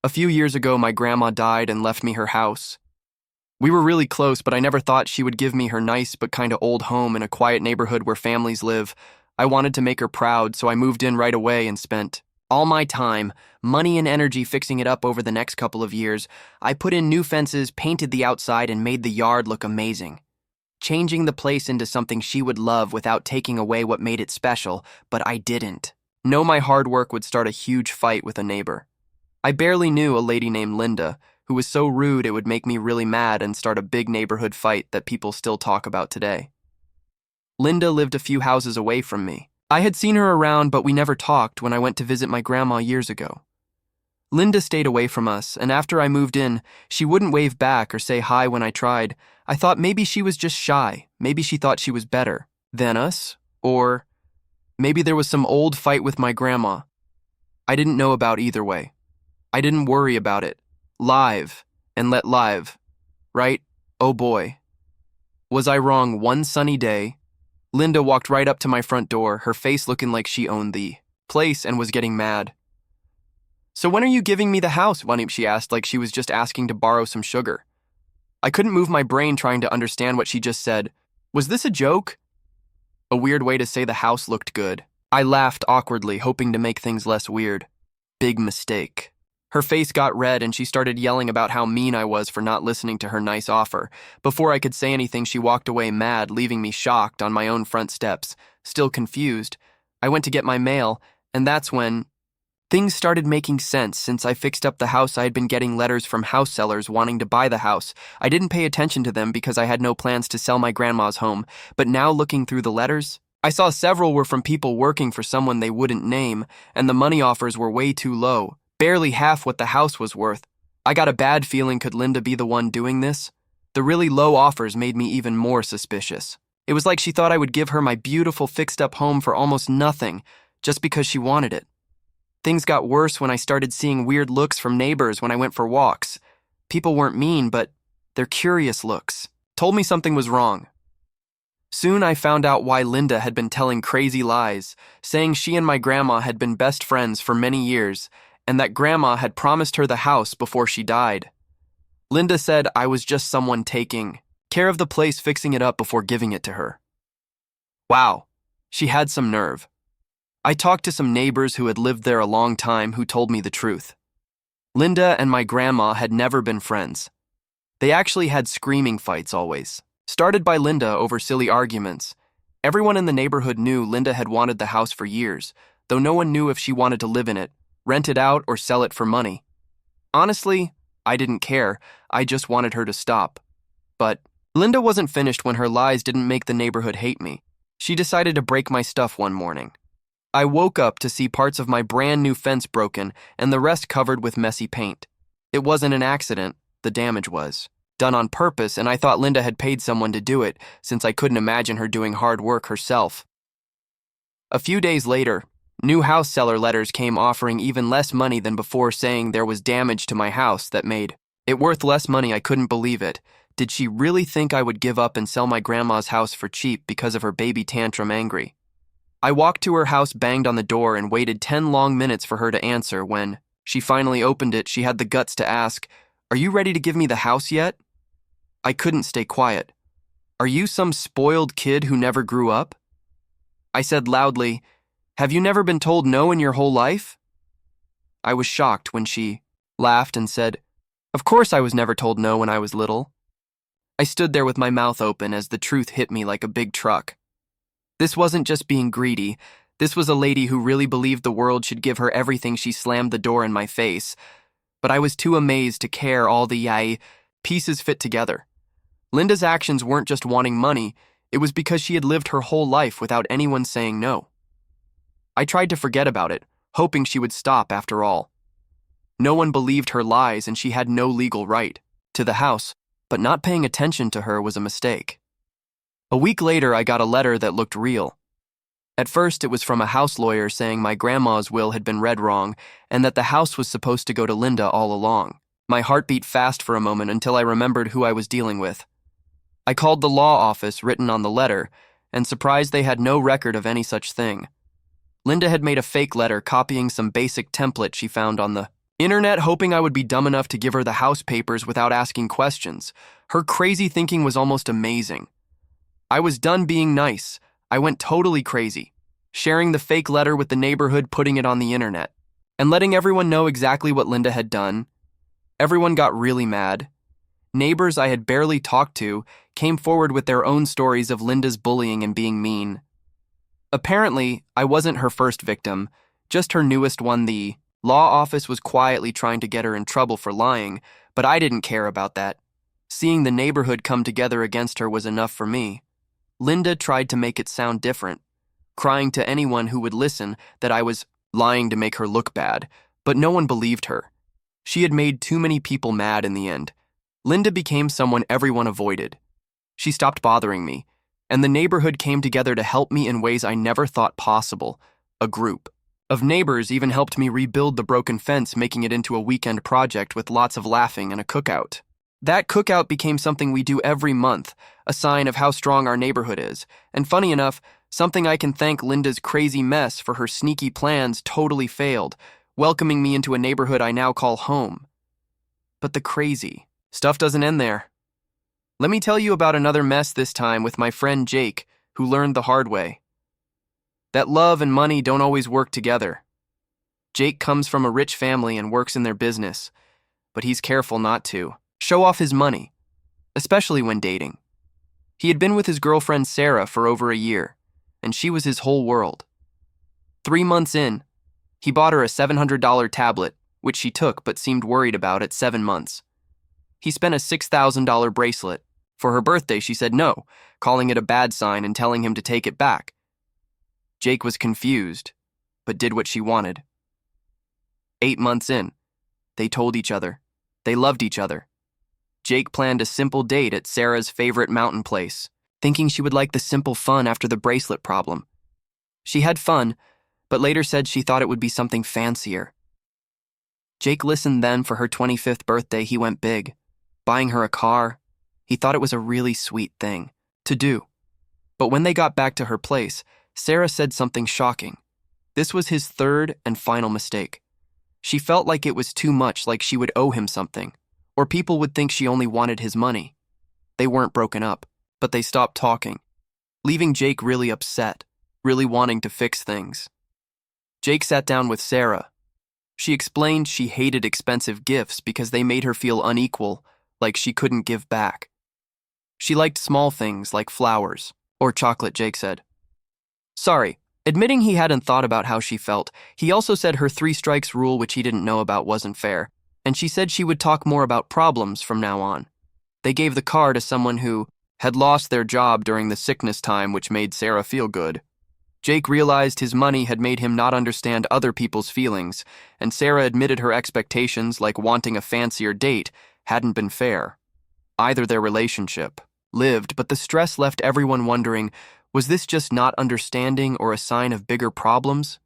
A few years ago, my grandma died and left me her house. We were really close, but I never thought she would give me her nice but kinda old home in a quiet neighborhood where families live. I wanted to make her proud, so I moved in right away and spent all my time, money, and energy fixing it up over the next couple of years. I put in new fences, painted the outside, and made the yard look amazing. Changing the place into something she would love without taking away what made it special, but I didn't. Know my hard work would start a huge fight with a neighbor. I barely knew a lady named Linda, who was so rude it would make me really mad and start a big neighborhood fight that people still talk about today. Linda lived a few houses away from me. I had seen her around, but we never talked when I went to visit my grandma years ago. Linda stayed away from us, and after I moved in, she wouldn't wave back or say hi when I tried. I thought maybe she was just shy. Maybe she thought she was better than us, or maybe there was some old fight with my grandma. I didn't know about either way. I didn't worry about it. Live and let live, right? Oh boy. Was I wrong one sunny day? Linda walked right up to my front door, her face looking like she owned the place and was getting mad. "So when are you giving me the house?" she asked, like she was just asking to borrow some sugar. I couldn't move my brain trying to understand what she just said. Was this a joke? A weird way to say the house looked good. I laughed awkwardly, hoping to make things less weird. Big mistake. Her face got red and she started yelling about how mean I was for not listening to her nice offer. Before I could say anything, she walked away mad, leaving me shocked on my own front steps. Still confused, I went to get my mail, and that's when things started making sense. Since I fixed up the house, I had been getting letters from house sellers wanting to buy the house. I didn't pay attention to them because I had no plans to sell my grandma's home, but now looking through the letters, I saw several were from people working for someone they wouldn't name, and the money offers were way too low. Barely half what the house was worth. I got a bad feeling, could Linda be the one doing this? The really low offers made me even more suspicious. It was like she thought I would give her my beautiful fixed-up home for almost nothing, just because she wanted it. Things got worse when I started seeing weird looks from neighbors when I went for walks. People weren't mean, but their curious looks told me something was wrong. Soon I found out why Linda had been telling crazy lies, saying she and my grandma had been best friends for many years, and that grandma had promised her the house before she died. Linda said I was just someone taking care of the place, fixing it up before giving it to her. Wow, she had some nerve. I talked to some neighbors who had lived there a long time who told me the truth. Linda and my grandma had never been friends. They actually had screaming fights always, started by Linda over silly arguments. Everyone in the neighborhood knew Linda had wanted the house for years, though no one knew if she wanted to live in it, rent it out, or sell it for money. Honestly, I didn't care. I just wanted her to stop. But Linda wasn't finished when her lies didn't make the neighborhood hate me. She decided to break my stuff one morning. I woke up to see parts of my brand new fence broken and the rest covered with messy paint. It wasn't an accident, the damage was done on purpose, and I thought Linda had paid someone to do it, since I couldn't imagine her doing hard work herself. A few days later, new house seller letters came offering even less money than before, saying there was damage to my house that made it worth less money. I couldn't believe it. Did she really think I would give up and sell my grandma's house for cheap because of her baby tantrum angry? I walked to her house, banged on the door, and waited 10 long minutes for her to answer. When she finally opened it, she had the guts to ask, "Are you ready to give me the house yet?" I couldn't stay quiet. "Are you some spoiled kid who never grew up?" I said loudly, "Have you never been told no in your whole life?" I was shocked when she laughed and said, "Of course I was never told no when I was little." I stood there with my mouth open as the truth hit me like a big truck. This wasn't just being greedy. This was a lady who really believed the world should give her everything. She slammed the door in my face. But I was too amazed to care. All the pieces fit together. Linda's actions weren't just wanting money. It was because she had lived her whole life without anyone saying no. I tried to forget about it, hoping she would stop after all. No one believed her lies, and she had no legal right to the house, but not paying attention to her was a mistake. A week later, I got a letter that looked real. At first, it was from a house lawyer saying my grandma's will had been read wrong and that the house was supposed to go to Linda all along. My heart beat fast for a moment until I remembered who I was dealing with. I called the law office written on the letter, and surprised they had no record of any such thing. Linda had made a fake letter copying some basic template she found on the Internet hoping I would be dumb enough to give her the house papers without asking questions. Her crazy thinking was almost amazing. I was done being nice. I went totally crazy, sharing the fake letter with the neighborhood, putting it on the internet, and letting everyone know exactly what Linda had done. Everyone got really mad. Neighbors I had barely talked to came forward with their own stories of Linda's bullying and being mean. Apparently, I wasn't her first victim, just her newest one. The law office was quietly trying to get her in trouble for lying, but I didn't care about that. Seeing the neighborhood come together against her was enough for me. Linda tried to make it sound different, crying to anyone who would listen that I was lying to make her look bad, but no one believed her. She had made too many people mad in the end. Linda became someone everyone avoided. She stopped bothering me, and the neighborhood came together to help me in ways I never thought possible. A group of neighbors even helped me rebuild the broken fence, making it into a weekend project with lots of laughing and a cookout. That cookout became something we do every month, a sign of how strong our neighborhood is. And funny enough, something I can thank Linda's crazy mess for. Her sneaky plans totally failed, welcoming me into a neighborhood I now call home. But the crazy stuff doesn't end there. Let me tell you about another mess, this time with my friend Jake, who learned the hard way that love and money don't always work together. Jake comes from a rich family and works in their business, but he's careful not to show off his money, especially when dating. He had been with his girlfriend Sarah for over a year, and she was his whole world. 3 months in, he bought her a $700 tablet, which she took but seemed worried about at 7 months. He spent a $6,000 bracelet. For her birthday, she said no, calling it a bad sign and telling him to take it back. Jake was confused, but did what she wanted. 8 months in, they told each other. They loved each other. Jake planned a simple date at Sarah's favorite mountain place, thinking she would like the simple fun after the bracelet problem. She had fun, but later said she thought it would be something fancier. Jake listened. Then for her 25th birthday, he went big, buying her a car. He thought it was a really sweet thing to do. But when they got back to her place, Sarah said something shocking. This was his third and final mistake. She felt like it was too much, like she would owe him something, or people would think she only wanted his money. They weren't broken up, but they stopped talking, leaving Jake really upset, really wanting to fix things. Jake sat down with Sarah. She explained she hated expensive gifts because they made her feel unequal, like she couldn't give back. She liked small things like flowers or chocolate, Jake said. Sorry. Admitting he hadn't thought about how she felt, he also said her 3 strikes rule, which he didn't know about, wasn't fair, and she said she would talk more about problems from now on. They gave the car to someone who had lost their job during the sickness time, which made Sarah feel good. Jake realized his money had made him not understand other people's feelings, and Sarah admitted her expectations, like wanting a fancier date, hadn't been fair. Either their relationship lived, but the stress left everyone wondering, was this just not understanding or a sign of bigger problems?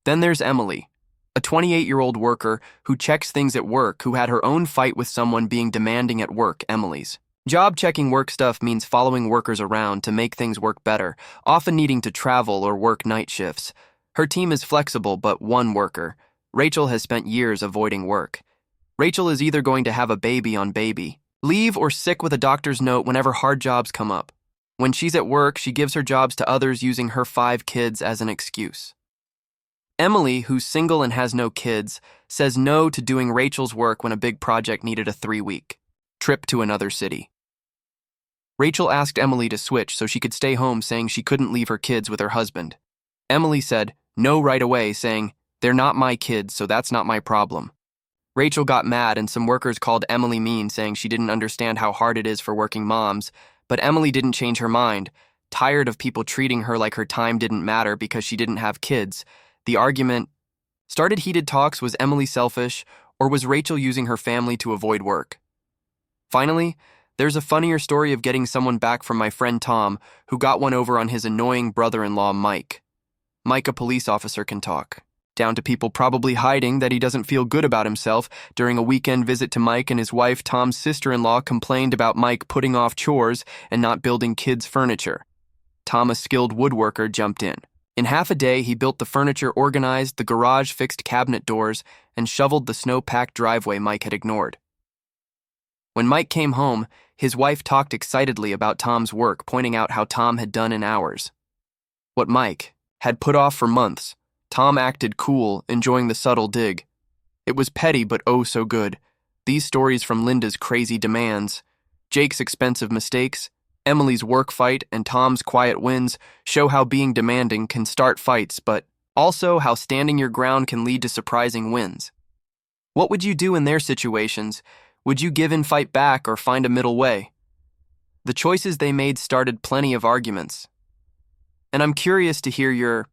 Then there's Emily, a 28-year-old worker who checks things at work, who had her own fight with someone being demanding at work. Emily's job checking work stuff means following workers around to make things work better, often needing to travel or work night shifts. Her team is flexible, but one worker, Rachel, has spent years avoiding work. Rachel is either going to have a baby on baby leave or sick with a doctor's note whenever hard jobs come up. When she's at work, she gives her jobs to others using her 5 kids as an excuse. Emily, who's single and has no kids, says no to doing Rachel's work when a big project needed a 3-week trip to another city. Rachel asked Emily to switch so she could stay home, saying she couldn't leave her kids with her husband. Emily said no right away, saying, "They're not my kids, so that's not my problem." Rachel got mad, and some workers called Emily mean, saying she didn't understand how hard it is for working moms. But Emily didn't change her mind. Tired of people treating her like her time didn't matter because she didn't have kids, the argument started. Heated talks. Was Emily selfish, or was Rachel using her family to avoid work? Finally, there's a funnier story of getting someone back from my friend Tom, who got one over on his annoying brother-in-law Mike. Mike, a police officer, can talk down to people probably hiding that he doesn't feel good about himself. During a weekend visit to Mike and his wife, Tom's sister-in-law complained about Mike putting off chores and not building kids' furniture. Tom, a skilled woodworker, jumped in. In half a day, he built the furniture organized, the garage fixed cabinet doors, and shoveled the snow-packed driveway Mike had ignored. When Mike came home, his wife talked excitedly about Tom's work, pointing out how Tom had done in hours. What Mike had put off for months, Tom acted cool, enjoying the subtle dig. It was petty but oh so good. These stories from Linda's crazy demands, Jake's expensive mistakes, Emily's work fight, and Tom's quiet wins show how being demanding can start fights, but also how standing your ground can lead to surprising wins. What would you do in their situations? Would you give in, fight back, or find a middle way? The choices they made started plenty of arguments. And I'm curious to hear your